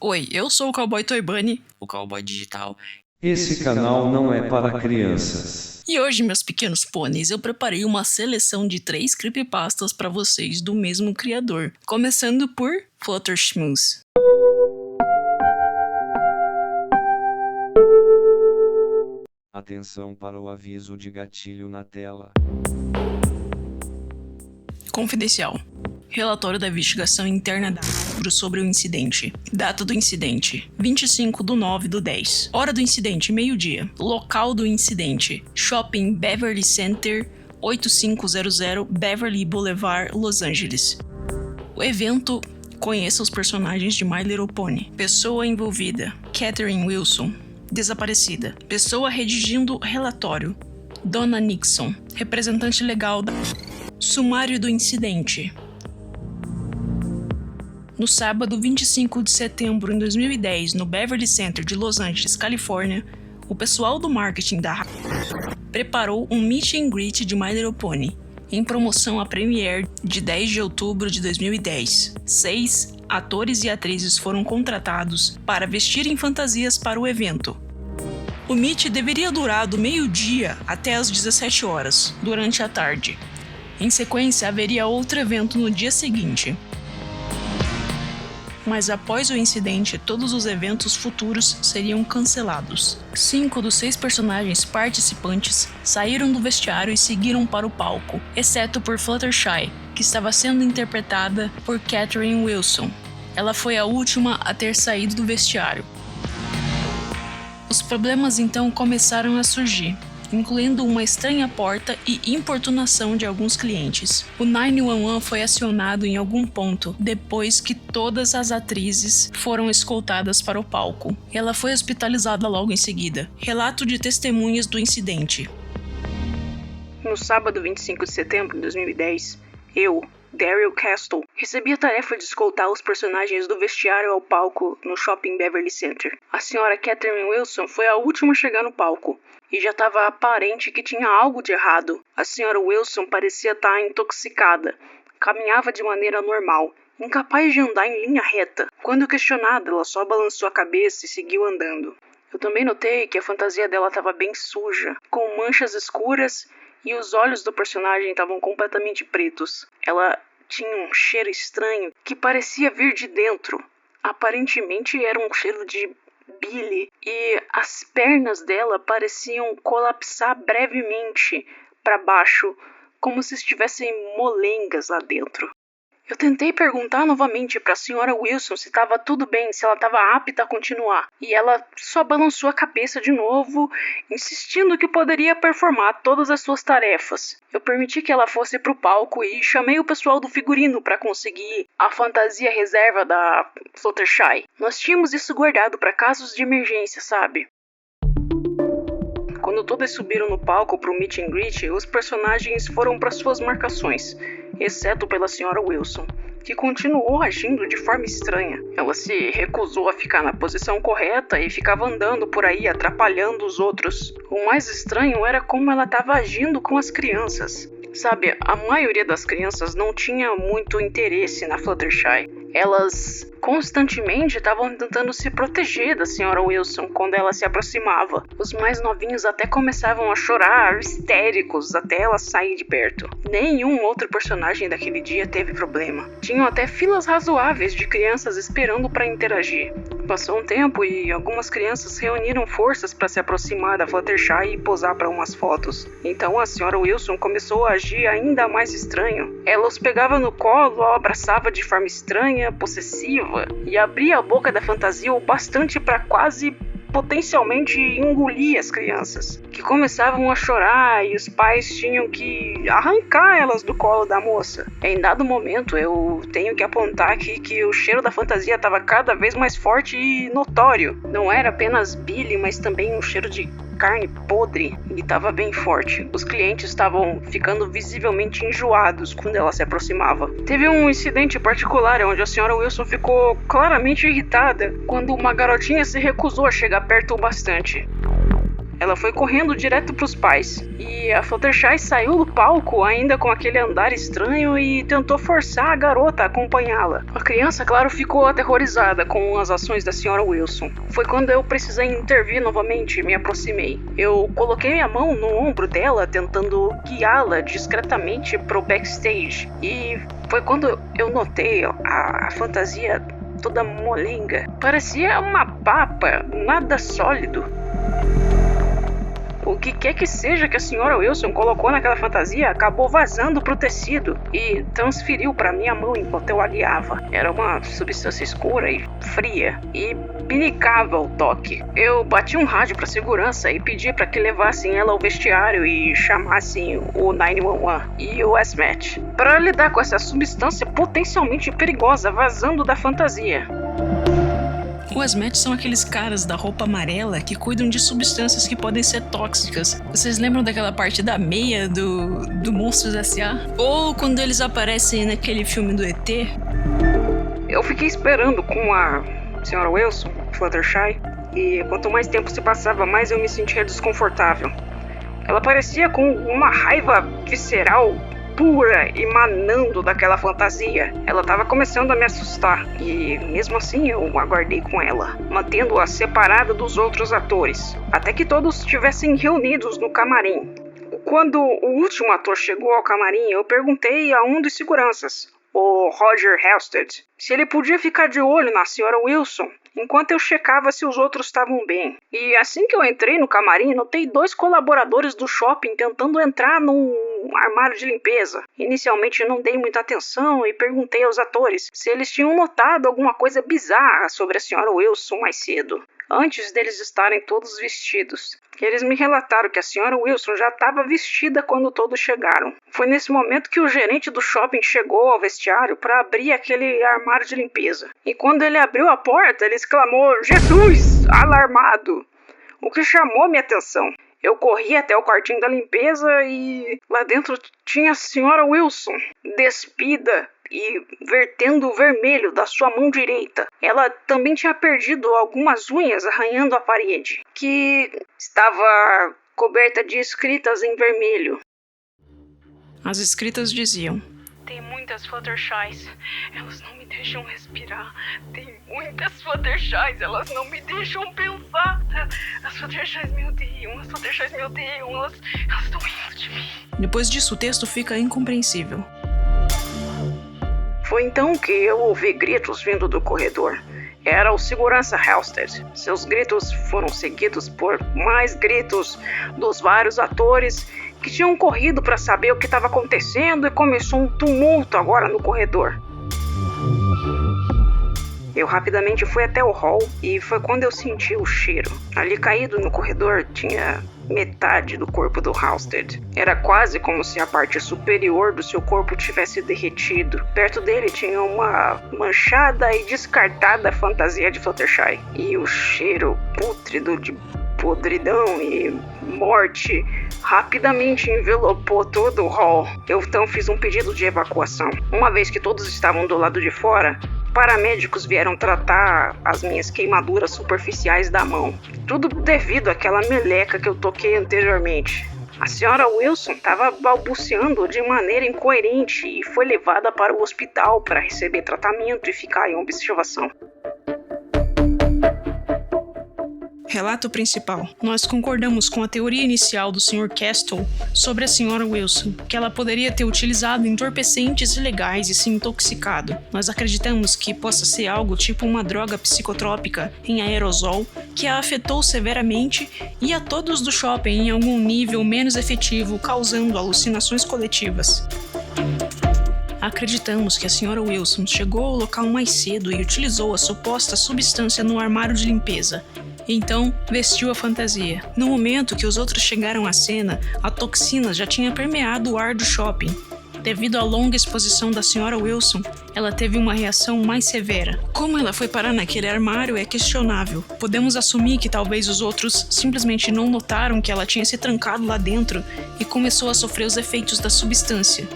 Oi, eu sou o Cowboy Toy Bunny, o cowboy digital. Esse canal não é para crianças. E hoje, meus pequenos pôneis, eu preparei uma seleção de 3 creepypastas para vocês do mesmo criador. Começando por Fluttershy. Atenção para o aviso de gatilho na tela. Confidencial. Relatório da investigação interna da sobre o incidente. Data do incidente: 25/9/10. Hora do incidente: meio-dia. Local do incidente: Shopping Beverly Center, 8500 Beverly Boulevard, Los Angeles. O evento: conheça os personagens de My Little Pony. Pessoa envolvida: Catherine Wilson. Desaparecida. Pessoa redigindo relatório: Donna Nixon. Representante legal da... Sumário do incidente. No sábado 25 de setembro de 2010, no Beverly Center de Los Angeles, Califórnia, o pessoal do marketing da preparou um meet and greet de My Little Pony, em promoção à premiere de 10 de outubro de 2010. 6 atores e atrizes foram contratados para vestirem fantasias para o evento. O meet deveria durar do meio-dia até as 17 horas, durante a tarde. Em sequência, haveria outro evento no dia seguinte. Mas após o incidente, todos os eventos futuros seriam cancelados. 5 dos 6 personagens participantes saíram do vestiário e seguiram para o palco, exceto por Fluttershy, que estava sendo interpretada por Catherine Wilson. Ela foi a última a ter saído do vestiário. Os problemas então começaram a surgir, incluindo uma estranha porta e importunação de alguns clientes. O 911 foi acionado em algum ponto, depois que todas as atrizes foram escoltadas para o palco. Ela foi hospitalizada logo em seguida. Relato de testemunhas do incidente. No sábado 25 de setembro de 2010, eu, Daryl Castle, recebi a tarefa de escoltar os personagens do vestiário ao palco no Shopping Beverly Center. A senhora Catherine Wilson foi a última a chegar no palco, e já estava aparente que tinha algo de errado. A senhora Wilson parecia estar intoxicada. Caminhava de maneira normal, incapaz de andar em linha reta. Quando questionada, ela só balançou a cabeça e seguiu andando. Eu também notei que a fantasia dela estava bem suja, com manchas escuras, e os olhos do personagem estavam completamente pretos. Ela tinha um cheiro estranho que parecia vir de dentro. Aparentemente era um cheiro de Billy, e as pernas dela pareciam colapsar brevemente para baixo, como se estivessem molengas lá dentro. Eu tentei perguntar novamente para a senhora Wilson se estava tudo bem, se ela estava apta a continuar, e ela só balançou a cabeça de novo, insistindo que poderia performar todas as suas tarefas. Eu permiti que ela fosse para o palco e chamei o pessoal do figurino para conseguir a fantasia reserva da Fluttershy. Nós tínhamos isso guardado para casos de emergência, sabe? Quando todas subiram no palco para o meet and greet, os personagens foram para suas marcações, exceto pela senhora Wilson, que continuou agindo de forma estranha. Ela se recusou a ficar na posição correta e ficava andando por aí atrapalhando os outros. O mais estranho era como ela estava agindo com as crianças. Sabe, a maioria das crianças não tinha muito interesse na Fluttershy. Elas constantemente estavam tentando se proteger da senhora Wilson quando ela se aproximava. Os mais novinhos até começavam a chorar, histéricos, até ela sair de perto. Nenhum outro personagem daquele dia teve problema. Tinham até filas razoáveis de crianças esperando para interagir. Passou um tempo e algumas crianças reuniram forças para se aproximar da Fluttershy e posar para umas fotos. Então a senhora Wilson começou a agir ainda mais estranho. Ela os pegava no colo, abraçava de forma estranha, possessiva, e abria a boca da fantasia o bastante para quase potencialmente engolir as crianças, que começavam a chorar e os pais tinham que arrancar elas do colo da moça. Em dado momento, eu tenho que apontar aqui que o cheiro da fantasia estava cada vez mais forte e notório. Não era apenas Billy, mas também um cheiro de carne podre, e estava bem forte. Os clientes estavam ficando visivelmente enjoados quando ela se aproximava. Teve um incidente particular onde a senhora Wilson ficou claramente irritada quando uma garotinha se recusou a chegar perto o bastante. ela foi correndo direto pros pais. E a Fluttershy saiu do palco ainda com aquele andar estranho e tentou forçar a garota a acompanhá-la. A criança, claro, ficou aterrorizada com as ações da Sra. Wilson. Foi quando eu precisei intervir novamente e me aproximei. Eu coloquei a mão no ombro dela, tentando guiá-la discretamente pro backstage. E foi quando eu notei a fantasia toda molenga. Parecia uma papa, nada sólido. O que quer que seja que a Sra. Wilson colocou naquela fantasia acabou vazando pro tecido e transferiu pra minha mão enquanto eu a guiava. Era uma substância escura e fria e pinicava o toque. Eu bati um rádio pra segurança e pedi pra que levassem ela ao vestiário e chamassem o 911 e o SMAT para lidar com essa substância potencialmente perigosa vazando da fantasia. O SMAT são aqueles caras da roupa amarela que cuidam de substâncias que podem ser tóxicas. Vocês lembram daquela parte da meia do Monstros S.A.? Ou quando eles aparecem naquele filme do ET? Eu fiquei esperando com a Sra. Wilson, Fluttershy, e quanto mais tempo se passava, mais eu me sentia desconfortável. Ela parecia com uma raiva visceral pura emanando daquela fantasia. Ela estava começando a me assustar e mesmo assim eu aguardei com ela, mantendo-a separada dos outros atores, até que todos estivessem reunidos no camarim. Quando o último ator chegou ao camarim, eu perguntei a um dos seguranças, o Roger Halstead, se ele podia ficar de olho na Sra. Wilson enquanto eu checava se os outros estavam bem. E assim que eu entrei no camarim, notei 2 colaboradores do shopping tentando entrar num armário de limpeza. Inicialmente não dei muita atenção e perguntei aos atores se eles tinham notado alguma coisa bizarra sobre a Sra. Wilson mais cedo, antes deles estarem todos vestidos. Eles me relataram que a Sra. Wilson já estava vestida quando todos chegaram. Foi nesse momento que o gerente do shopping chegou ao vestiário para abrir aquele armário de limpeza. E quando ele abriu a porta, ele exclamou: "Jesus!" alarmado, o que chamou minha atenção. Eu corri até o quartinho da limpeza e lá dentro tinha a Sra. Wilson, despida e vertendo o vermelho da sua mão direita. Ela também tinha perdido algumas unhas arranhando a parede, que estava coberta de escritas em vermelho. As escritas diziam: "Tem muitas Fluttershys, elas não me deixam respirar. Tem muitas Fluttershys, elas não me deixam pensar. As Fluttershys me odeiam, as Fluttershys me odeiam, elas estão rindo de mim." Depois disso, o texto fica incompreensível. Foi então que eu ouvi gritos vindo do corredor. Era o segurança Halstead. Seus gritos foram seguidos por mais gritos dos vários atores que tinham corrido para saber o que estava acontecendo e começou um tumulto agora no corredor. Eu rapidamente fui até o hall e foi quando eu senti o cheiro. Ali caído no corredor tinha metade do corpo do Halstead. Era quase como se a parte superior do seu corpo tivesse derretido. Perto dele tinha uma manchada e descartada fantasia de Fluttershy. E o cheiro pútrido de podridão e morte rapidamente envelopou todo o hall. Eu então fiz um pedido de evacuação. Uma vez que todos estavam do lado de fora, paramédicos vieram tratar as minhas queimaduras superficiais da mão. Tudo devido àquela meleca que eu toquei anteriormente. A Sra. Wilson estava balbuciando de maneira incoerente e foi levada para o hospital para receber tratamento e ficar em observação. Relato principal. Nós concordamos com a teoria inicial do Sr. Castle sobre a Sra. Wilson, que ela poderia ter utilizado entorpecentes ilegais e se intoxicado. Nós acreditamos que possa ser algo tipo uma droga psicotrópica em aerosol que a afetou severamente e a todos do shopping em algum nível menos efetivo, causando alucinações coletivas. Acreditamos que a Sra. Wilson chegou ao local mais cedo e utilizou a suposta substância no armário de limpeza. Então, vestiu a fantasia. No momento que os outros chegaram à cena, a toxina já tinha permeado o ar do shopping. Devido à longa exposição da Sra. Wilson, ela teve uma reação mais severa. Como ela foi parar naquele armário é questionável. Podemos assumir que talvez os outros simplesmente não notaram que ela tinha se trancado lá dentro e começou a sofrer os efeitos da substância.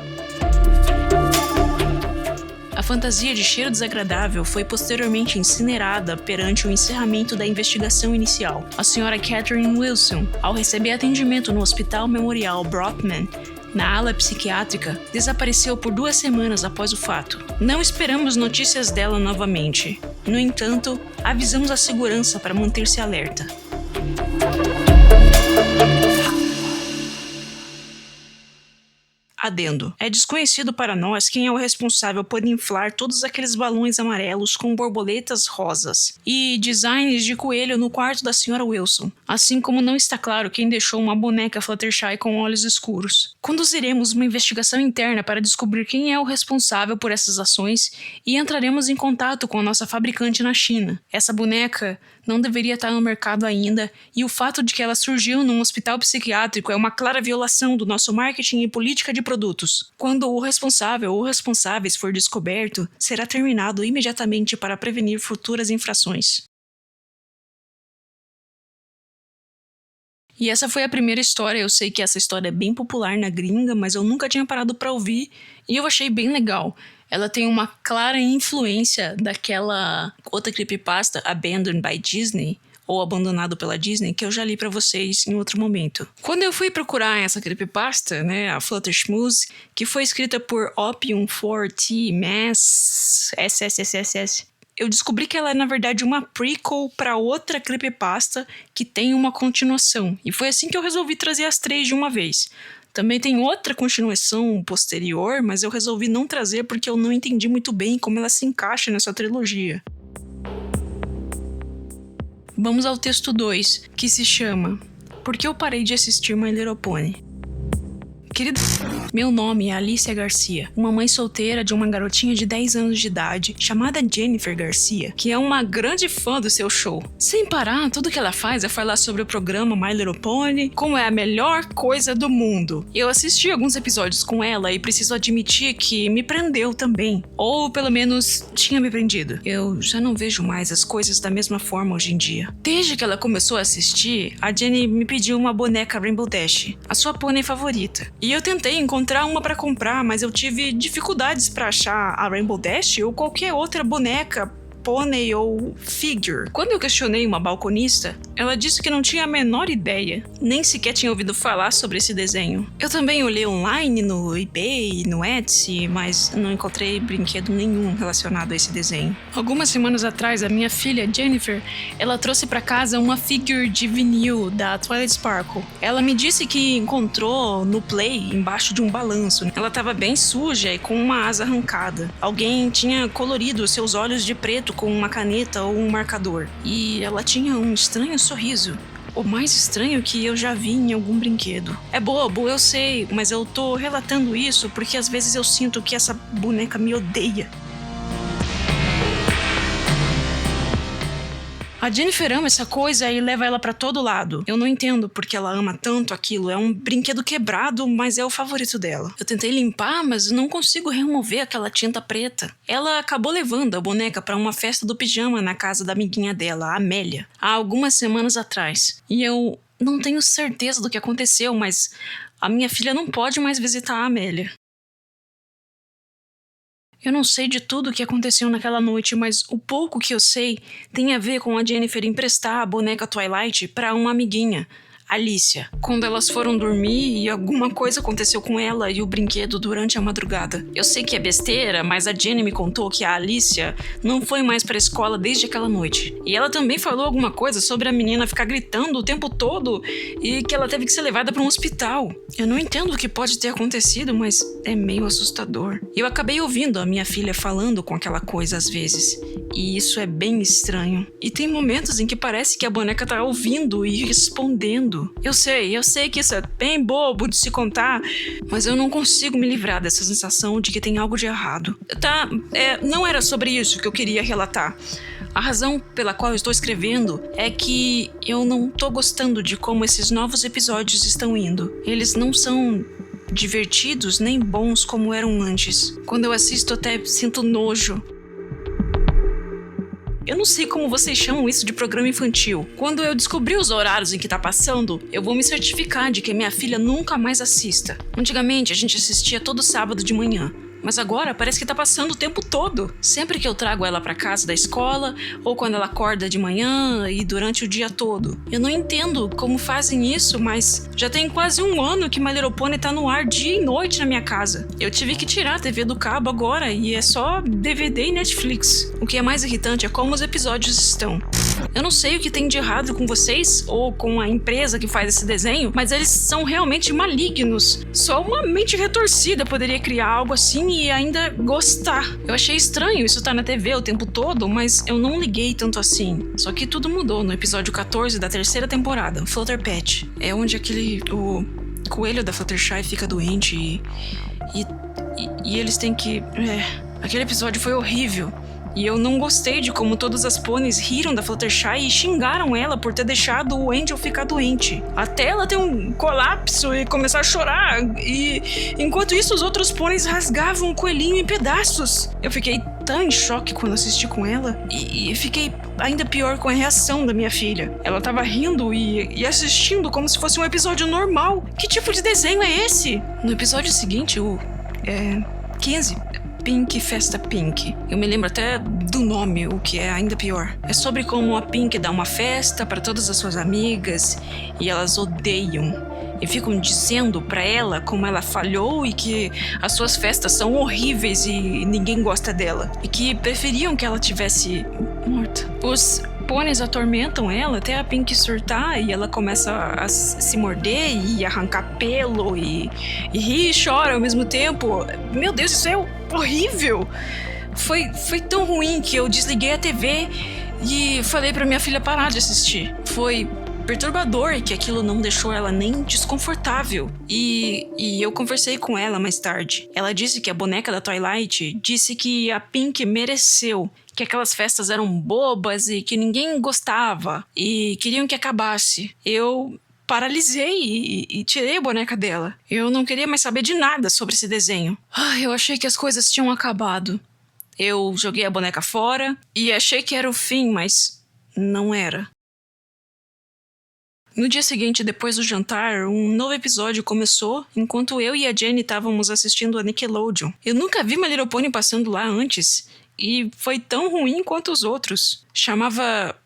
A fantasia de cheiro desagradável foi posteriormente incinerada perante o encerramento da investigação inicial. A senhora Catherine Wilson, ao receber atendimento no Hospital Memorial Brockman, na ala psiquiátrica, desapareceu por 2 semanas após o fato. Não esperamos notícias dela novamente. No entanto, avisamos a segurança para manter-se alerta. Adendo. É desconhecido para nós quem é o responsável por inflar todos aqueles balões amarelos com borboletas rosas e designs de coelho no quarto da Sra. Wilson, assim como não está claro quem deixou uma boneca Fluttershy com olhos escuros. Conduziremos uma investigação interna para descobrir quem é o responsável por essas ações e entraremos em contato com a nossa fabricante na China. Essa boneca não deveria estar no mercado ainda, e o fato de que ela surgiu num hospital psiquiátrico é uma clara violação do nosso marketing e política de produtos. Quando o responsável ou responsáveis for descoberto, será terminado imediatamente para prevenir futuras infrações. E essa foi a primeira história. Eu sei que essa história é bem popular na gringa, mas eu nunca tinha parado para ouvir e eu achei bem legal. Ela tem uma clara influência daquela outra creepypasta, Abandoned by Disney, ou Abandonado pela Disney, que eu já li pra vocês em outro momento. Quando eu fui procurar essa creepypasta, né, a Fluttershy, que foi escrita por Opium 4T Mass SSSSS, eu descobri que ela é, na verdade, uma prequel para outra creepypasta que tem uma continuação. E foi assim que eu resolvi trazer as 3 de uma vez. Também tem outra continuação posterior, mas eu resolvi não trazer porque eu não entendi muito bem como ela se encaixa nessa trilogia. Vamos ao texto 2, que se chama Por que eu parei de assistir My Little Pony? Querido, meu nome é Alicia Garcia, uma mãe solteira de uma garotinha de 10 anos de idade, chamada Jennifer Garcia, que é uma grande fã do seu show. Sem parar, tudo que ela faz é falar sobre o programa My Little Pony, como é a melhor coisa do mundo. Eu assisti alguns episódios com ela e preciso admitir que me prendeu também. Ou pelo menos tinha me prendido. Eu já não vejo mais as coisas da mesma forma hoje em dia. Desde que ela começou a assistir, a Jenny me pediu uma boneca Rainbow Dash, a sua pônei favorita. E eu tentei encontrar uma pra comprar, mas eu tive dificuldades pra achar a Rainbow Dash ou qualquer outra boneca, pônei ou figure. Quando eu questionei uma balconista, ela disse que não tinha a menor ideia, nem sequer tinha ouvido falar sobre esse desenho. Eu também olhei online no eBay, no Etsy, mas não encontrei brinquedo nenhum relacionado a esse desenho. Algumas semanas atrás, a minha filha, Jennifer, ela trouxe pra casa uma figure de vinil da Twilight Sparkle. Ela me disse que encontrou no Play, embaixo de um balanço. Ela estava bem suja e com uma asa arrancada. Alguém tinha colorido seus olhos de preto com uma caneta ou um marcador. E ela tinha um estranho sorriso. O mais estranho que eu já vi em algum brinquedo. É bobo, eu sei, mas eu tô relatando isso porque às vezes eu sinto que essa boneca me odeia. A Jennifer ama essa coisa e leva ela pra todo lado. Eu não entendo porque ela ama tanto aquilo. É um brinquedo quebrado, mas é o favorito dela. Eu tentei limpar, mas não consigo remover aquela tinta preta. Ela acabou levando a boneca pra uma festa do pijama na casa da amiguinha dela, a Amélia, há algumas semanas atrás. E eu não tenho certeza do que aconteceu, mas a minha filha não pode mais visitar a Amélia. Eu não sei de tudo o que aconteceu naquela noite, mas o pouco que eu sei tem a ver com a Jennifer emprestar a boneca Twilight para uma amiguinha, Alicia, quando elas foram dormir e alguma coisa aconteceu com ela e o brinquedo durante a madrugada. Eu sei que é besteira, mas a Jenny me contou que a Alicia não foi mais para a escola desde aquela noite. E ela também falou alguma coisa sobre a menina ficar gritando o tempo todo e que ela teve que ser levada para um hospital. Eu não entendo o que pode ter acontecido, mas é meio assustador. Eu acabei ouvindo a minha filha falando com aquela coisa às vezes, e isso é bem estranho. E tem momentos em que parece que a boneca tá ouvindo e respondendo. Eu sei que isso é bem bobo de se contar, mas eu não consigo me livrar dessa sensação de que tem algo de errado. Não era sobre isso que eu queria relatar. A razão pela qual eu estou escrevendo é que eu não tô gostando de como esses novos episódios estão indo. Eles não são divertidos nem bons como eram antes. Quando eu assisto, até sinto nojo. Eu não sei como vocês chamam isso de programa infantil. Quando eu descobrir os horários em que tá passando, eu vou me certificar de que minha filha nunca mais assista. Antigamente, a gente assistia todo sábado de manhã. mas agora parece que tá passando o tempo todo. Sempre que eu trago ela pra casa da escola, ou quando ela acorda de manhã e durante o dia todo. Eu não entendo como fazem isso, mas já tem quase um ano que My Little Pony tá no ar dia e noite na minha casa. Eu tive que tirar a TV do cabo agora e é só DVD e Netflix. O que é mais irritante é como os episódios estão. Eu não sei o que tem de errado com vocês ou com a empresa que faz esse desenho, mas eles são realmente malignos. Só uma mente retorcida poderia criar algo assim e ainda gostar. Eu achei estranho isso tá na TV o tempo todo, mas eu não liguei tanto assim. Só que tudo mudou no episódio 14 da terceira temporada, Flutter Patch. É onde o coelho da Fluttershy fica doente e eles têm que... aquele episódio foi horrível. E eu não gostei de como todas as pôneis riram da Fluttershy e xingaram ela por ter deixado o Angel ficar doente. Até ela ter um colapso e começar a chorar. E enquanto isso, os outros pôneis rasgavam o coelhinho em pedaços. Eu fiquei tão em choque quando assisti com ela. E fiquei ainda pior com a reação da minha filha. Ela tava rindo e assistindo como se fosse um episódio normal. Que tipo de desenho é esse? No episódio seguinte, o 15... Pink Festa Pink. Eu me lembro até do nome, o que é ainda pior. É sobre como a Pink dá uma festa para todas as suas amigas e elas odeiam. E ficam dizendo pra ela como ela falhou e que as suas festas são horríveis e ninguém gosta dela. E que preferiam que ela tivesse morta. Os pôneis atormentam ela até a Pink surtar e ela começa a se morder e arrancar pelo e rir e chora ao mesmo tempo. Meu Deus, isso é horrível! Foi tão ruim que eu desliguei a TV e falei pra minha filha parar de assistir. Foi perturbador que aquilo não deixou ela nem desconfortável. E eu conversei com ela mais tarde. Ela disse que a boneca da Twilight disse que a Pink mereceu, que aquelas festas eram bobas e que ninguém gostava e queriam que acabasse. Eu paralisei e tirei a boneca dela. Eu não queria mais saber de nada sobre esse desenho. Eu achei que as coisas tinham acabado. Eu joguei a boneca fora e achei que era o fim, mas não era. No dia seguinte, depois do jantar, um novo episódio começou enquanto eu e a Jenny estávamos assistindo a Nickelodeon. Eu nunca vi My Little Pony passando lá antes e foi tão ruim quanto os outros. Chamava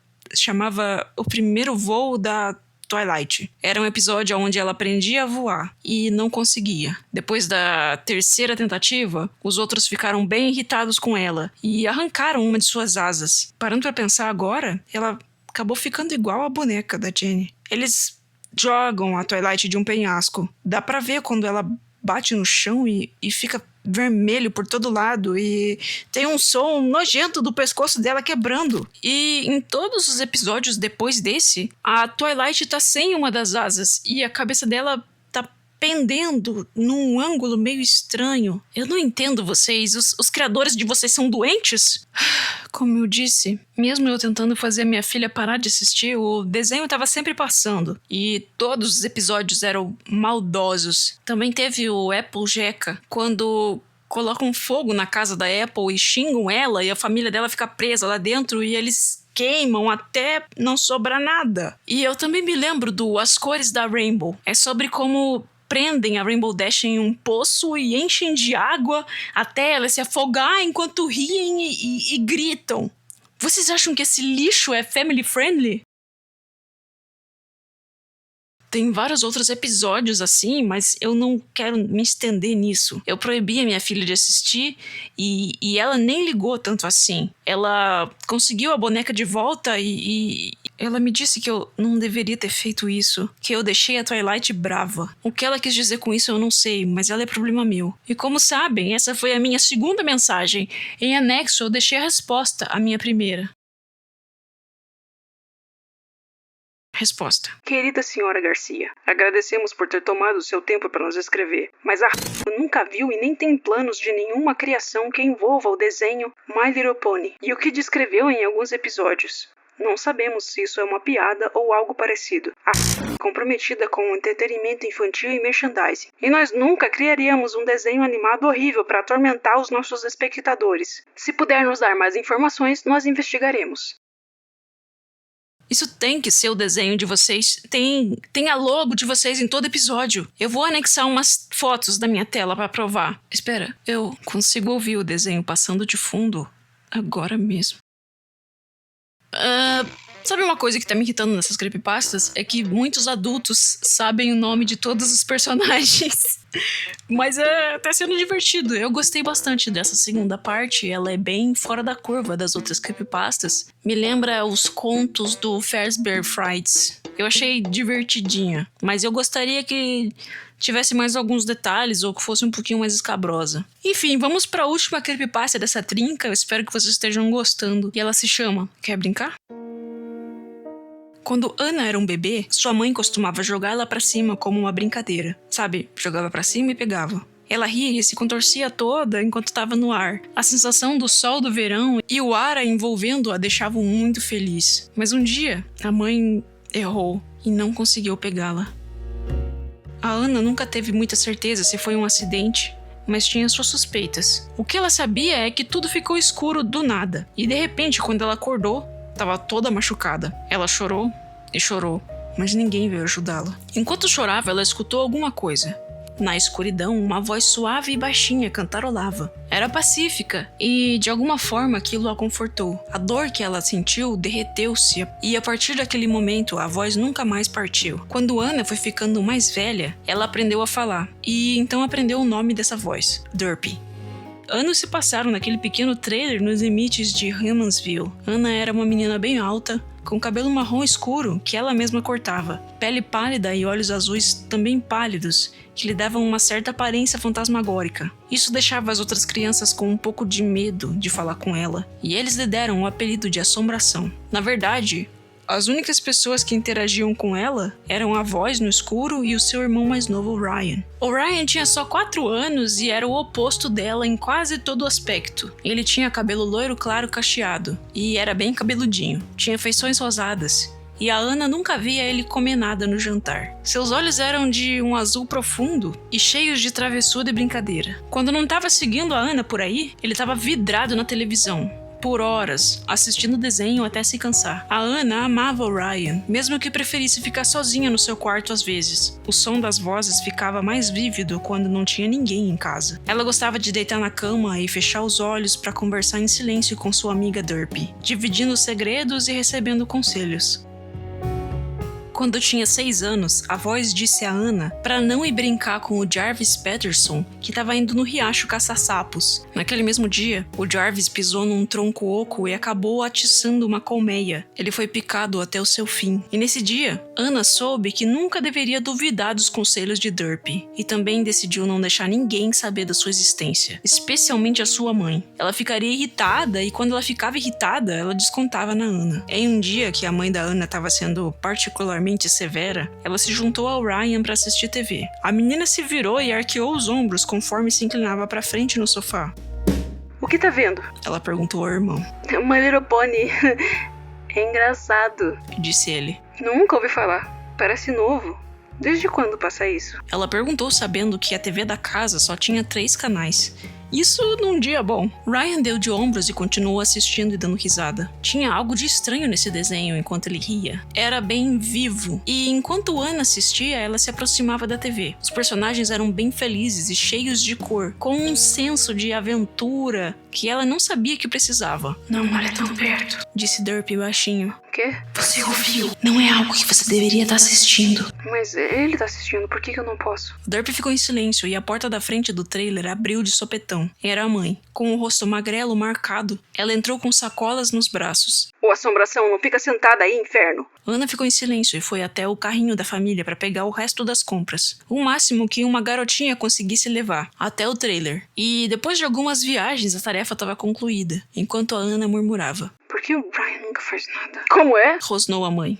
O Primeiro Voo da Twilight. Era um episódio onde ela aprendia a voar e não conseguia. Depois da terceira tentativa, os outros ficaram bem irritados com ela e arrancaram uma de suas asas. Parando pra pensar agora, ela acabou ficando igual a boneca da Jenny. Eles jogam a Twilight de um penhasco. Dá pra ver quando ela bate no chão e fica vermelho por todo lado e tem um som nojento do pescoço dela quebrando. E em todos os episódios depois desse, a Twilight tá sem uma das asas e a cabeça dela tá pendendo num ângulo meio estranho. Eu não entendo vocês. Os criadores de vocês são doentes? Como eu disse, mesmo eu tentando fazer minha filha parar de assistir, o desenho estava sempre passando. E todos os episódios eram maldosos. Também teve o Applejack, quando colocam fogo na casa da Apple e xingam ela e a família dela fica presa lá dentro e eles queimam até não sobrar nada. E eu também me lembro do As Cores da Rainbow. É sobre como prendem a Rainbow Dash em um poço e enchem de água até ela se afogar enquanto riem e gritam. Vocês acham que esse lixo é family friendly? Tem vários outros episódios assim, mas eu não quero me estender nisso. Eu proibi a minha filha de assistir e ela nem ligou tanto assim. Ela conseguiu a boneca de volta e ela me disse que eu não deveria ter feito isso, que eu deixei a Twilight brava. O que ela quis dizer com isso eu não sei, mas ela é problema meu. E como sabem, essa foi a minha segunda mensagem. Em anexo eu deixei a resposta à minha primeira. Resposta. Querida senhora Garcia, agradecemos por ter tomado o seu tempo para nos escrever, mas a nunca viu e nem tem planos de nenhuma criação que envolva o desenho My Little Pony e o que descreveu em alguns episódios. Não sabemos se isso é uma piada ou algo parecido. A comprometida com o entretenimento infantil e merchandising. E nós nunca criaríamos um desenho animado horrível para atormentar os nossos espectadores. Se puder nos dar mais informações, nós investigaremos. Isso tem que ser o desenho de vocês. Tem a logo de vocês em todo episódio. Eu vou anexar umas fotos da minha tela pra provar. Espera, eu consigo ouvir o desenho passando de fundo agora mesmo. Sabe uma coisa que tá me irritando nessas creepypastas? É que muitos adultos sabem o nome de todos os personagens. Mas tá sendo divertido. Eu gostei bastante dessa segunda parte. Ela é bem fora da curva das outras creepypastas. Me lembra os contos do Fazbear Frights. Eu achei divertidinha. Mas eu gostaria que tivesse mais alguns detalhes ou que fosse um pouquinho mais escabrosa. Enfim, vamos pra última creepypasta dessa trinca. Eu espero que vocês estejam gostando. E ela se chama... Quer brincar? Quando Anna era um bebê, sua mãe costumava jogá-la pra cima como uma brincadeira. Sabe, jogava pra cima e pegava. Ela ria e se contorcia toda enquanto estava no ar. A sensação do sol do verão e o ar a envolvendo-a deixavam muito feliz. Mas um dia, a mãe errou e não conseguiu pegá-la. A Anna nunca teve muita certeza se foi um acidente, mas tinha suas suspeitas. O que ela sabia é que tudo ficou escuro do nada. E de repente, quando ela acordou, estava toda machucada. Ela chorou e chorou, mas ninguém veio ajudá-la. Enquanto chorava, ela escutou alguma coisa. Na escuridão, uma voz suave e baixinha cantarolava. Era pacífica e, de alguma forma, aquilo a confortou. A dor que ela sentiu derreteu-se e, a partir daquele momento, a voz nunca mais partiu. Quando Anna foi ficando mais velha, ela aprendeu a falar e então aprendeu o nome dessa voz, Derpy. Anos se passaram naquele pequeno trailer nos limites de Humansville. Anna era uma menina bem alta, com cabelo marrom escuro que ela mesma cortava, pele pálida e olhos azuis também pálidos, que lhe davam uma certa aparência fantasmagórica. Isso deixava as outras crianças com um pouco de medo de falar com ela, e eles lhe deram o apelido de Assombração. Na verdade, as únicas pessoas que interagiam com ela eram a voz no escuro e o seu irmão mais novo, Ryan. O Ryan tinha só 4 anos e era o oposto dela em quase todo aspecto. Ele tinha cabelo loiro claro cacheado e era bem cabeludinho. Tinha feições rosadas. E a Anna nunca via ele comer nada no jantar. Seus olhos eram de um azul profundo e cheios de travessura e brincadeira. Quando não estava seguindo a Anna por aí, ele estava vidrado na televisão. Por horas, assistindo o desenho até se cansar. A Anna amava o Ryan, mesmo que preferisse ficar sozinha no seu quarto às vezes. O som das vozes ficava mais vívido quando não tinha ninguém em casa. Ela gostava de deitar na cama e fechar os olhos para conversar em silêncio com sua amiga Derpy, dividindo segredos e recebendo conselhos. Quando tinha 6 anos, a voz disse a Anna para não ir brincar com o Jarvis Patterson, que estava indo no riacho caçar sapos. Naquele mesmo dia, o Jarvis pisou num tronco oco e acabou atiçando uma colmeia. Ele foi picado até o seu fim. E nesse dia, Anna soube que nunca deveria duvidar dos conselhos de Derpy, e também decidiu não deixar ninguém saber da sua existência, especialmente a sua mãe. Ela ficaria irritada e quando ela ficava irritada, ela descontava na Anna. Em um dia que a mãe da Anna estava sendo particularmente severa, ela se juntou ao Ryan para assistir TV. A menina se virou e arqueou os ombros conforme se inclinava para frente no sofá. O que tá vendo? Ela perguntou ao irmão. My Little Pony. É engraçado, disse ele. Nunca ouvi falar. Parece novo. Desde quando passa isso? Ela perguntou sabendo que a TV da casa só tinha 3 canais. Isso num dia bom. Ryan deu de ombros e continuou assistindo e dando risada. Tinha algo de estranho nesse desenho enquanto ele ria. Era bem vivo. E enquanto Anna assistia, ela se aproximava da TV. Os personagens eram bem felizes e cheios de cor, com um senso de aventura que ela não sabia que precisava. Não olha tão perto, disse Derpy baixinho. O quê? Você ouviu? Não é algo que você deveria estar assistindo. Mas ele tá assistindo, por que eu não posso? Derpy ficou em silêncio e a porta da frente do trailer abriu de sopetão. Era a mãe. Com o rosto magrelo marcado, ela entrou com sacolas nos braços. Ô, Assombração, não fica sentada aí, inferno! Anna ficou em silêncio e foi até o carrinho da família para pegar o resto das compras. O máximo que uma garotinha conseguisse levar, até o trailer. E depois de algumas viagens, a tarefa estava concluída, enquanto a Anna murmurava. Por que o Ryan nunca faz nada? Como é? Rosnou a mãe.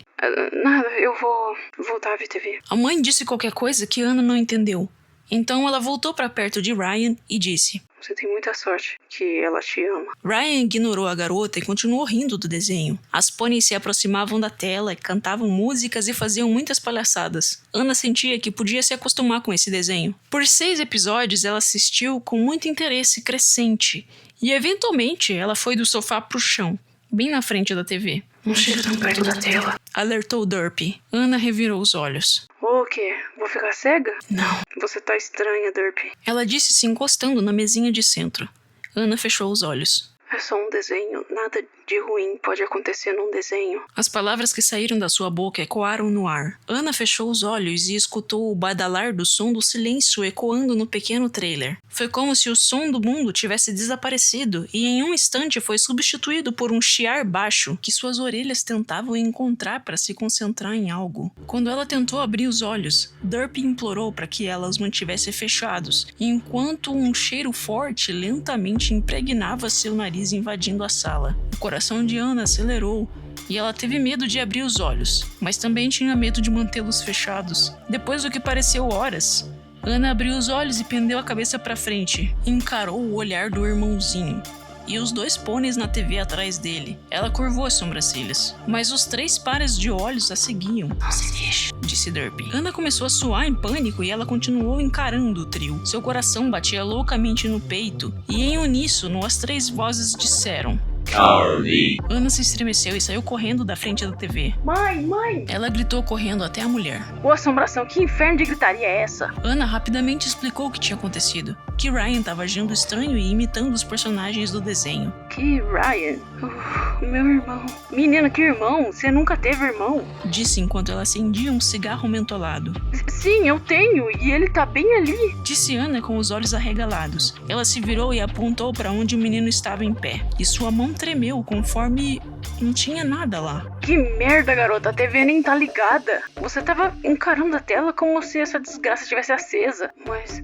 Nada, eu vou voltar a ver TV. A mãe disse qualquer coisa que Anna não entendeu. Então ela voltou para perto de Ryan e disse: Você tem muita sorte que ela te ama. Ryan ignorou a garota e continuou rindo do desenho. As pôneis se aproximavam da tela, cantavam músicas e faziam muitas palhaçadas. Anna sentia que podia se acostumar com esse desenho. Por 6 episódios ela assistiu com muito interesse crescente e eventualmente ela foi do sofá pro chão, bem na frente da TV. Não chega tão perto da tela. Alertou Derpy. Ana revirou os olhos. O quê? Vou ficar cega? Não. Você tá estranha, Derpy. Ela disse se encostando na mesinha de centro. Ana fechou os olhos. É só um desenho. Nada de ruim pode acontecer num desenho. As palavras que saíram da sua boca ecoaram no ar. Ana fechou os olhos e escutou o badalar do som do silêncio ecoando no pequeno trailer. Foi como se o som do mundo tivesse desaparecido e em um instante foi substituído por um chiar baixo que suas orelhas tentavam encontrar para se concentrar em algo. Quando ela tentou abrir os olhos, Derpy implorou para que ela os mantivesse fechados, enquanto um cheiro forte lentamente impregnava seu nariz invadindo a sala. O coração de Ana acelerou e ela teve medo de abrir os olhos, mas também tinha medo de mantê-los fechados. Depois do que pareceu horas, Ana abriu os olhos e pendeu a cabeça para frente. Encarou o olhar do irmãozinho e os 2 pôneis na TV atrás dele. Ela curvou as sobrancelhas, mas os 3 pares de olhos a seguiam. Não se mexe, disse Derpy. Ana começou a suar em pânico e ela continuou encarando o trio. Seu coração batia loucamente no peito e em uníssono as 3 vozes disseram: Charlie. Ana se estremeceu e saiu correndo da frente da TV. Mãe! Ela gritou correndo até a mulher. Ô assombração, que inferno de gritaria é essa? Ana rapidamente explicou o que tinha acontecido. Que Ryan estava agindo estranho e imitando os personagens do desenho. Que Ryan? Meu irmão. Menina, que irmão? Você nunca teve irmão? Disse enquanto ela acendia um cigarro mentolado. Sim, eu tenho, e ele tá bem ali. Disse Ana com os olhos arregalados. Ela se virou e apontou para onde o menino estava em pé. E sua mão tremeu conforme não tinha nada lá. Que merda, garota, a TV nem tá ligada. Você tava encarando a tela como se essa desgraça estivesse acesa. Mas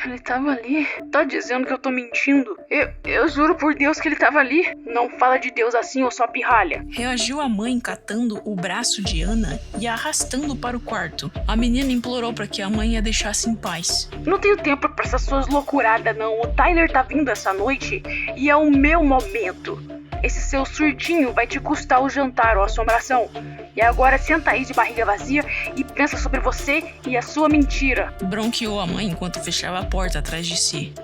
ele tava ali. Tá dizendo que eu tô mentindo? Eu juro por Deus que ele tava ali. Não fala de Deus assim, ô só pirralha. Reagiu a mãe catando o braço de Ana e a arrastando para o quarto. A menina implorou para que a mãe a deixasse em paz. Não tenho tempo pra essas suas loucuradas, não. O Tyler tá vindo essa noite e é o meu momento. Esse seu surtinho vai te custar o jantar, ó assombração. E agora senta aí de barriga vazia e pensa sobre você e a sua mentira. Bronqueou a mãe enquanto fechava a porta atrás de si.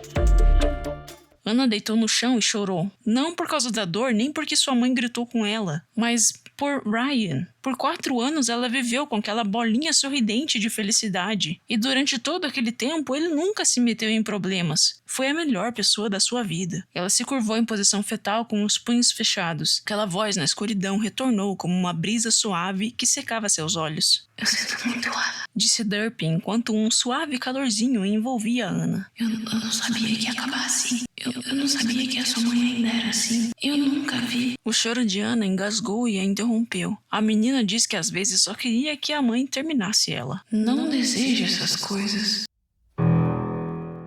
Ana deitou no chão e chorou. Não por causa da dor, nem porque sua mãe gritou com ela, mas por Ryan. Por 4 anos ela viveu com aquela bolinha sorridente de felicidade. E durante todo aquele tempo ele nunca se meteu em problemas. Foi a melhor pessoa da sua vida. Ela se curvou em posição fetal com os punhos fechados. Aquela voz na escuridão retornou como uma brisa suave que secava seus olhos. Eu sinto muito lá, disse Derpy enquanto um suave calorzinho envolvia Ana. Eu não sabia que ia acabar assim. Eu não sabia que a sua mãe ainda era assim. Eu nunca vi. O choro de Ana engasgou e a interrompeu. A menina disse que às vezes só queria que a mãe terminasse ela. Não deseje essas coisas.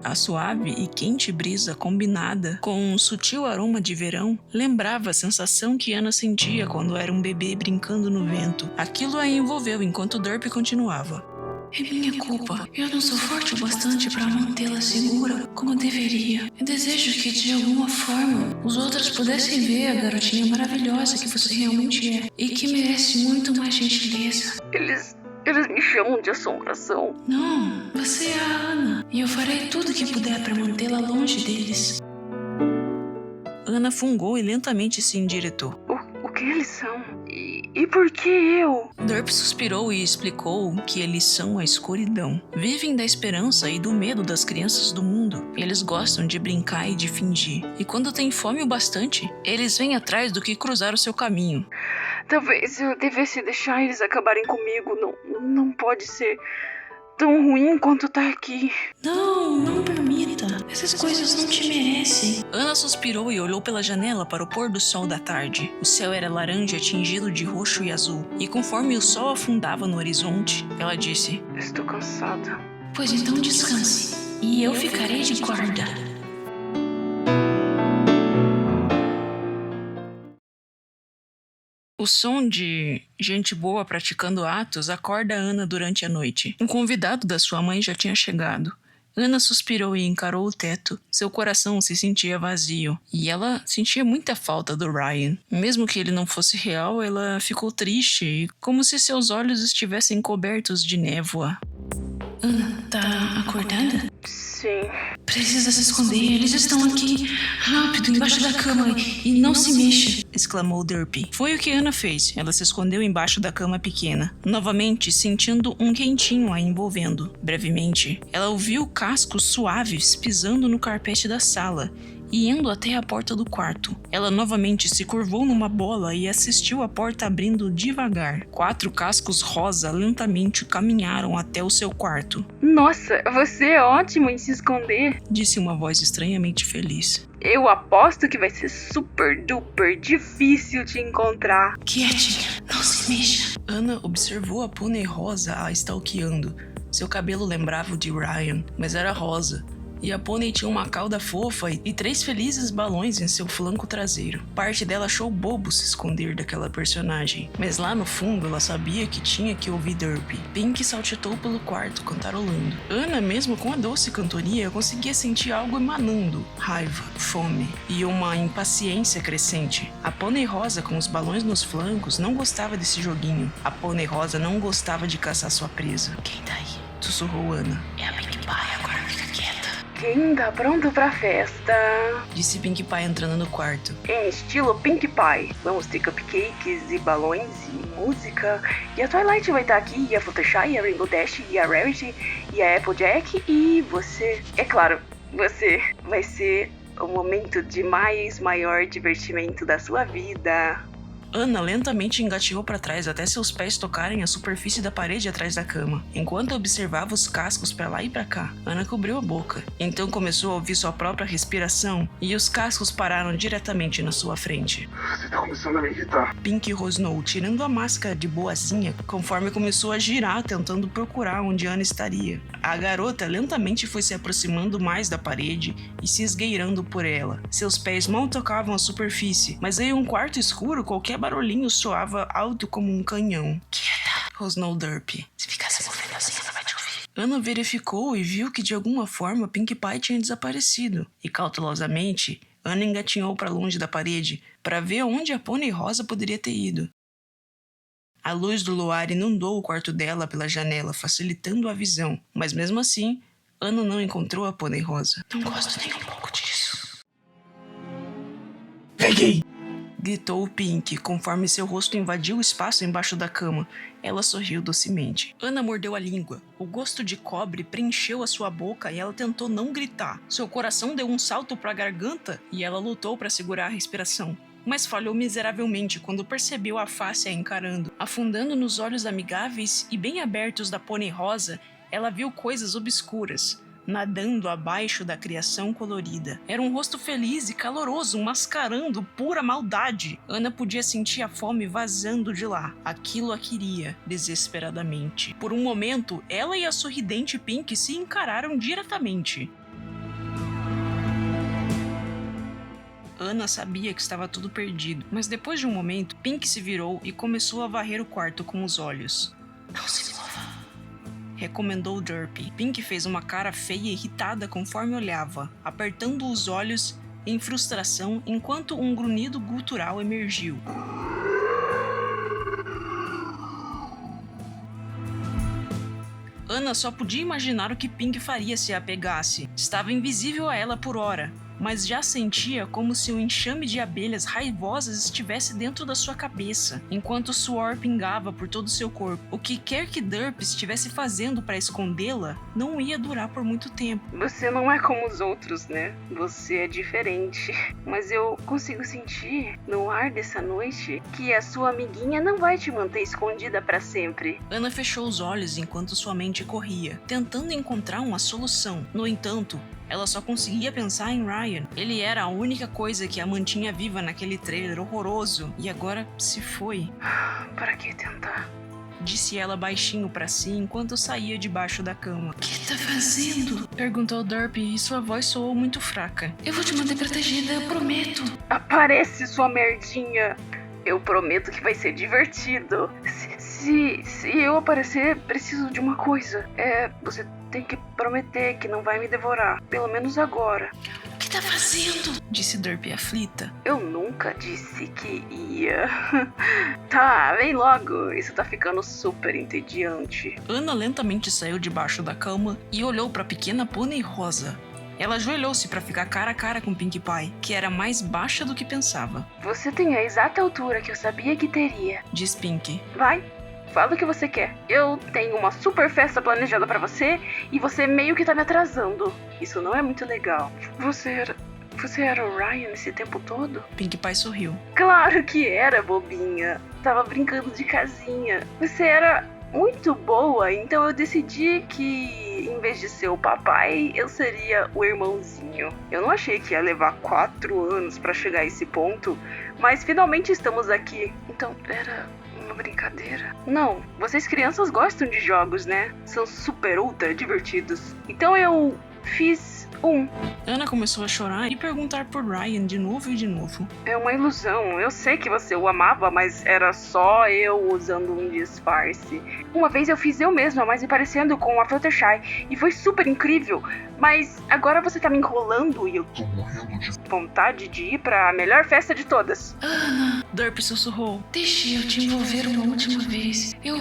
A suave e quente brisa combinada com um sutil aroma de verão lembrava a sensação que Ana sentia quando era um bebê brincando no vento. Aquilo a envolveu enquanto Derpy continuava. É minha culpa. Eu não sou forte o bastante para mantê-la segura como deveria. Eu desejo que de alguma forma os outros pudessem ver a garotinha maravilhosa que você realmente é e que merece muito mais gentileza. Eles me chamam de assombração. Não, você é a Ana e eu farei tudo o que puder para mantê-la longe deles. Ana fungou e lentamente se endireitou. O que eles são? E por que eu? Derpy suspirou e explicou que eles são a escuridão. Vivem da esperança e do medo das crianças do mundo. Eles gostam de brincar e de fingir. E quando têm fome o bastante, eles vêm atrás do que cruzar o seu caminho. Talvez eu devesse deixar eles acabarem comigo. Não pode ser tão ruim quanto tá aqui. Não permita. Essas coisas não te merecem. Ana suspirou e olhou pela janela para o pôr do sol da tarde. O céu era laranja tingido de roxo e azul. E conforme o sol afundava no horizonte, ela disse: Estou cansada. Pois então descanse. E eu ficarei de guarda. O som de gente boa praticando atos acorda Ana durante a noite. Um convidado da sua mãe já tinha chegado. Ana suspirou e encarou o teto. Seu coração se sentia vazio. E ela sentia muita falta do Ryan. Mesmo que ele não fosse real, ela ficou triste, como se seus olhos estivessem cobertos de névoa. Ana, tá acordada? Sim. Precisa se esconder, eles estão aqui. Rápido, embaixo da cama e não se mexa, exclamou Derpy. Foi o que Ana fez. Ela se escondeu embaixo da cama pequena, novamente sentindo um quentinho a envolvendo. Brevemente, ela ouviu cascos suaves pisando no carpete da sala e indo até a porta do quarto. Ela novamente se curvou numa bola e assistiu a porta abrindo devagar. 4 cascos rosa lentamente caminharam até o seu quarto. Nossa, você é ótimo em se esconder, disse uma voz estranhamente feliz. Eu aposto que vai ser super duper difícil te encontrar. Quietinha, não se mexa. Ana observou a pônei rosa a stalkeando. Seu cabelo lembrava o de Ryan, mas era rosa. E a pônei tinha uma cauda fofa e 3 felizes balões em seu flanco traseiro. Parte dela achou bobo se esconder daquela personagem, mas lá no fundo ela sabia que tinha que ouvir Derpy. Pink saltitou pelo quarto, cantarolando. Ana, mesmo com a doce cantoria, conseguia sentir algo emanando: raiva, fome e uma impaciência crescente. A pônei rosa com os balões nos flancos não gostava desse joguinho. A pônei rosa não gostava de caçar sua presa. Quem tá aí? Sussurrou Ana. É a Pink Pie, agora fica quieta. Quem tá pronto pra festa? Disse Pink Pie entrando no quarto. Em estilo Pink Pie. Vamos ter cupcakes e balões e música. E a Twilight vai estar aqui, e a Fluttershy, e a Rainbow Dash, e a Rarity, e a Applejack, e você. É claro, você vai ser o momento de maior divertimento da sua vida. Ana lentamente engateou para trás até seus pés tocarem a superfície da parede atrás da cama, enquanto observava os cascos para lá e para cá. Ana cobriu a boca, então começou a ouvir sua própria respiração e os cascos pararam diretamente na sua frente. Você tá começando a me irritar. Pink rosnou, tirando a máscara de boazinha, conforme começou a girar, tentando procurar onde Ana estaria. A garota lentamente foi se aproximando mais da parede e se esgueirando por ela. Seus pés mal tocavam a superfície, mas em um quarto escuro qualquer barulhinho soava alto como um canhão. Quieta, rosnou Derpy. Se ficar se movendo assim, ela vai te ouvir. Ana verificou e viu que de alguma forma Pink Pie tinha desaparecido. E cautelosamente, Ana engatinhou para longe da parede para ver onde a pônei rosa poderia ter ido. A luz do luar inundou o quarto dela pela janela, facilitando a visão. Mas mesmo assim, Ana não encontrou a pônei rosa. Não gosto nem um pouco disso. Peguei! Gritou Pink, conforme seu rosto invadiu o espaço embaixo da cama. Ela sorriu docemente. Ana mordeu a língua. O gosto de cobre preencheu a sua boca e ela tentou não gritar. Seu coração deu um salto para a garganta e ela lutou para segurar a respiração. Mas falhou miseravelmente quando percebeu a face a encarando. Afundando nos olhos amigáveis e bem abertos da pônei rosa, ela viu coisas obscuras nadando abaixo da criação colorida. Era um rosto feliz e caloroso, mascarando pura maldade. Ana podia sentir a fome vazando de lá. Aquilo a queria, desesperadamente. Por um momento, ela e a sorridente Pink se encararam diretamente. Ana sabia que estava tudo perdido, mas depois de um momento, Pink se virou e começou a varrer o quarto com os olhos. Não se mova, recomendou Derpy. Pink fez uma cara feia e irritada conforme olhava, apertando os olhos em frustração enquanto um grunhido gutural emergiu. Ana só podia imaginar o que Pink faria se a pegasse. Estava invisível a ela por hora, mas já sentia como se um enxame de abelhas raivosas estivesse dentro da sua cabeça, enquanto o suor pingava por todo o seu corpo. O que quer que Derpy estivesse fazendo para escondê-la não ia durar por muito tempo. Você não é como os outros, né? Você é diferente. Mas eu consigo sentir no ar dessa noite que a sua amiguinha não vai te manter escondida para sempre. Ana fechou os olhos enquanto sua mente corria, tentando encontrar uma solução. No entanto, ela só conseguia pensar em Ryan. Ele era a única coisa que a mantinha viva naquele trailer horroroso. E agora se foi. Para que tentar? Disse ela baixinho pra si enquanto saía debaixo da cama. O que tá fazendo? Perguntou Derpy e sua voz soou muito fraca. Eu vou te manter protegida, eu prometo. Aparece, sua merdinha. Eu prometo que vai ser divertido. Se eu aparecer, preciso de uma coisa. Você tem que prometer que não vai me devorar. Pelo menos agora. O que tá fazendo? Disse Derpy aflita. Eu nunca disse que ia. Tá, vem logo. Isso tá ficando super entediante. Ana lentamente saiu debaixo da cama e olhou pra pequena pônei rosa. Ela ajoelhou-se para ficar cara a cara com Pinkie Pie, que era mais baixa do que pensava. Você tem a exata altura que eu sabia que teria. Diz Pinkie. Vai, fala o que você quer. Eu tenho uma super festa planejada pra você e você meio que tá me atrasando. Isso não é muito legal. Você era o Ryan esse tempo todo? Pinkie Pie sorriu. Claro que era, bobinha. Tava brincando de casinha. Você era muito boa, então eu decidi que em vez de ser o papai, eu seria o irmãozinho. Eu não achei que ia levar 4 anos pra chegar a esse ponto, mas finalmente estamos aqui. Então, era uma brincadeira? Não, vocês crianças gostam de jogos, né? São super ultra divertidos. Então eu fiz um. Ana começou a chorar e perguntar por Ryan de novo e de novo. É uma ilusão. Eu sei que você o amava, mas era só eu usando um disfarce. Uma vez eu fiz eu mesma, mas me parecendo com a Fluttershy, e foi super incrível. Mas agora você tá me enrolando e eu tô morrendo de vontade de ir pra melhor festa de todas. Ana, Derp sussurrou. Deixe eu te envolver uma última vez. Eu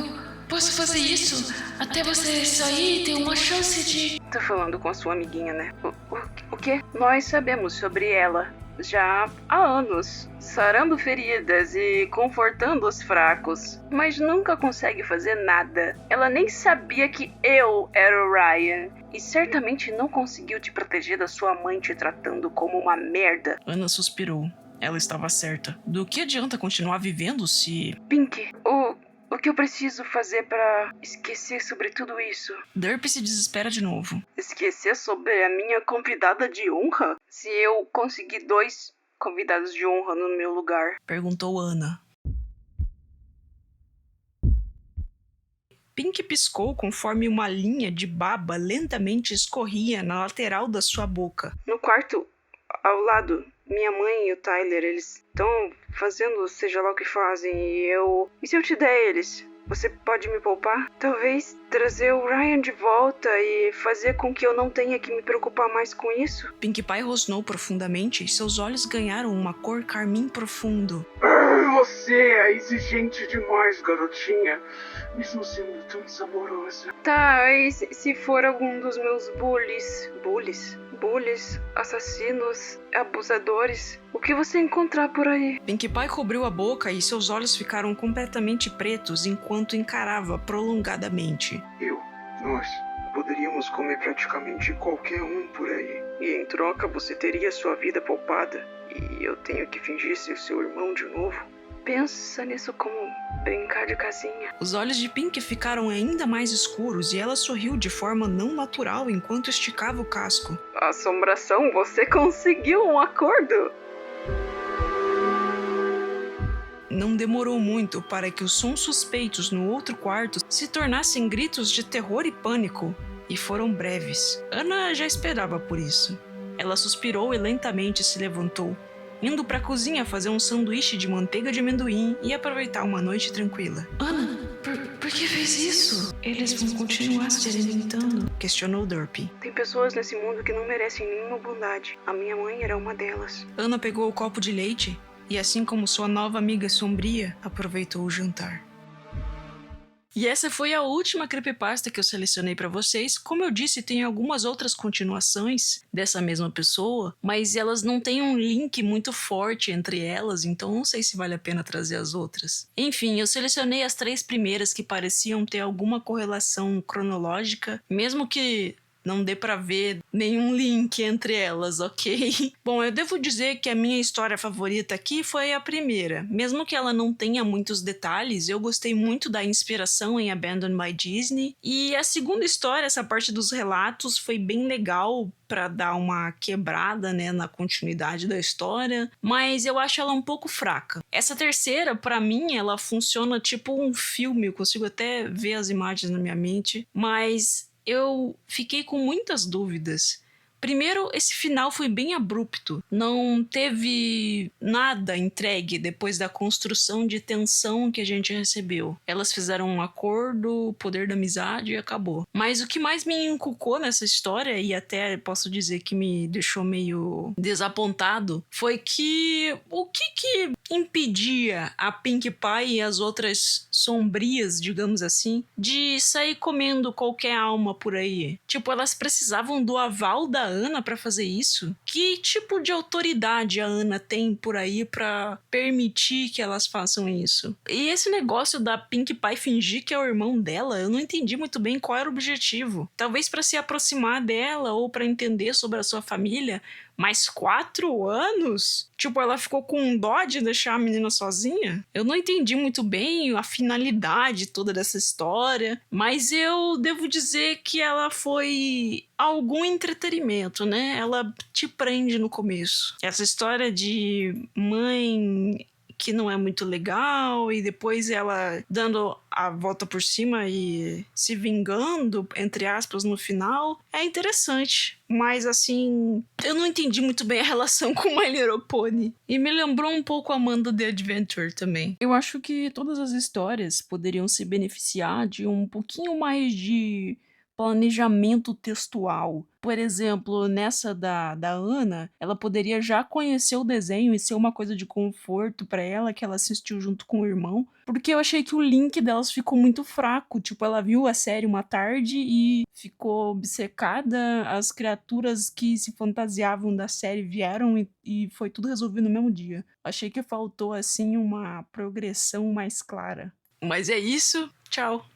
posso fazer isso até você sair e ter uma chance de... Tô falando com a sua amiguinha, né? O quê? Nós sabemos sobre ela já há anos, sarando feridas e confortando os fracos, mas nunca consegue fazer nada. Ela nem sabia que eu era o Ryan e certamente não conseguiu te proteger da sua mãe te tratando como uma merda. Ana suspirou. Ela estava certa. Do que adianta continuar vivendo se... Pinkie, o que eu preciso fazer pra esquecer sobre tudo isso? Derp se desespera de novo. Esquecer sobre a minha convidada de honra? Se eu conseguir 2 convidados de honra no meu lugar? Perguntou Ana. Pinkie piscou conforme uma linha de baba lentamente escorria na lateral da sua boca. No quarto, ao lado, minha mãe e o Tyler, eles estão fazendo seja lá o que fazem e se eu te der eles, você pode me poupar? Talvez trazer o Ryan de volta e fazer com que eu não tenha que me preocupar mais com isso? Pinkie Pie rosnou profundamente e seus olhos ganharam uma cor carmim profundo. Você é exigente demais, garotinha. Mesmo sendo tão saborosa. Tá, e se for algum dos meus bullies, assassinos, abusadores, o que você encontrar por aí? Pinkie Pie cobriu a boca e seus olhos ficaram completamente pretos enquanto encarava prolongadamente. Nós poderíamos comer praticamente qualquer um por aí. E em troca você teria sua vida poupada. E eu tenho que fingir ser seu irmão de novo? Pensa nisso como brincar de casinha. Os olhos de Pinkie ficaram ainda mais escuros e ela sorriu de forma não natural enquanto esticava o casco. Assombração, você conseguiu um acordo! Não demorou muito para que os sons suspeitos no outro quarto se tornassem gritos de terror e pânico, e foram breves. Ana já esperava por isso. Ela suspirou e lentamente se levantou, indo para a cozinha fazer um sanduíche de manteiga de amendoim e aproveitar uma noite tranquila. Ana, por que fez isso? Eles vão continuar se alimentando. Questionou Derp. Tem pessoas nesse mundo que não merecem nenhuma bondade. A minha mãe era uma delas. Ana pegou o copo de leite e, assim como sua nova amiga sombria, aproveitou o jantar. E essa foi a última creepypasta que eu selecionei para vocês. Como eu disse, tem algumas outras continuações dessa mesma pessoa, mas elas não têm um link muito forte entre elas, então não sei se vale a pena trazer as outras. Enfim, eu selecionei as 3 primeiras que pareciam ter alguma correlação cronológica, mesmo que não dê pra ver nenhum link entre elas, ok? Bom, eu devo dizer que a minha história favorita aqui foi a primeira. Mesmo que ela não tenha muitos detalhes, eu gostei muito da inspiração em Abandoned by Disney. E a segunda história, essa parte dos relatos, foi bem legal pra dar uma quebrada, né, na continuidade da história, mas eu acho ela um pouco fraca. Essa terceira, pra mim, ela funciona tipo um filme, eu consigo até ver as imagens na minha mente, mas eu fiquei com muitas dúvidas. Primeiro, esse final foi bem abrupto. Não teve nada entregue depois da construção de tensão que a gente recebeu. Elas fizeram um acordo, o poder da amizade e acabou. Mas o que mais me encucou nessa história, e até posso dizer que me deixou meio desapontado, foi que o que impedia a Pinkie Pie e as outras sombrias, digamos assim, de sair comendo qualquer alma por aí? Tipo, elas precisavam do aval da Ana pra fazer isso? Que tipo de autoridade a Ana tem por aí pra permitir que elas façam isso? E esse negócio da Pinkie Pie fingir que é o irmão dela, eu não entendi muito bem qual era o objetivo. Talvez pra se aproximar dela ou pra entender sobre a sua família, mas 4 anos? Tipo, ela ficou com dó de deixar a menina sozinha? Eu não entendi muito bem a finalidade toda dessa história, mas eu devo dizer que ela foi algum entretenimento, né? Ela te prende no começo. Essa história de mãe que não é muito legal e depois ela dando a volta por cima e se vingando, entre aspas, no final, é interessante. Mas, assim, eu não entendi muito bem a relação com My Little Pony. E me lembrou um pouco Amanda the Adventure também. Eu acho que todas as histórias poderiam se beneficiar de um pouquinho mais de planejamento textual. Por exemplo, nessa da Ana, ela poderia já conhecer o desenho e ser uma coisa de conforto pra ela, que ela assistiu junto com o irmão, porque eu achei que o link delas ficou muito fraco. Tipo, ela viu a série uma tarde e ficou obcecada, as criaturas que se fantasiavam da série vieram e foi tudo resolvido no mesmo dia. Achei que faltou, assim, uma progressão mais clara. Mas é isso, tchau!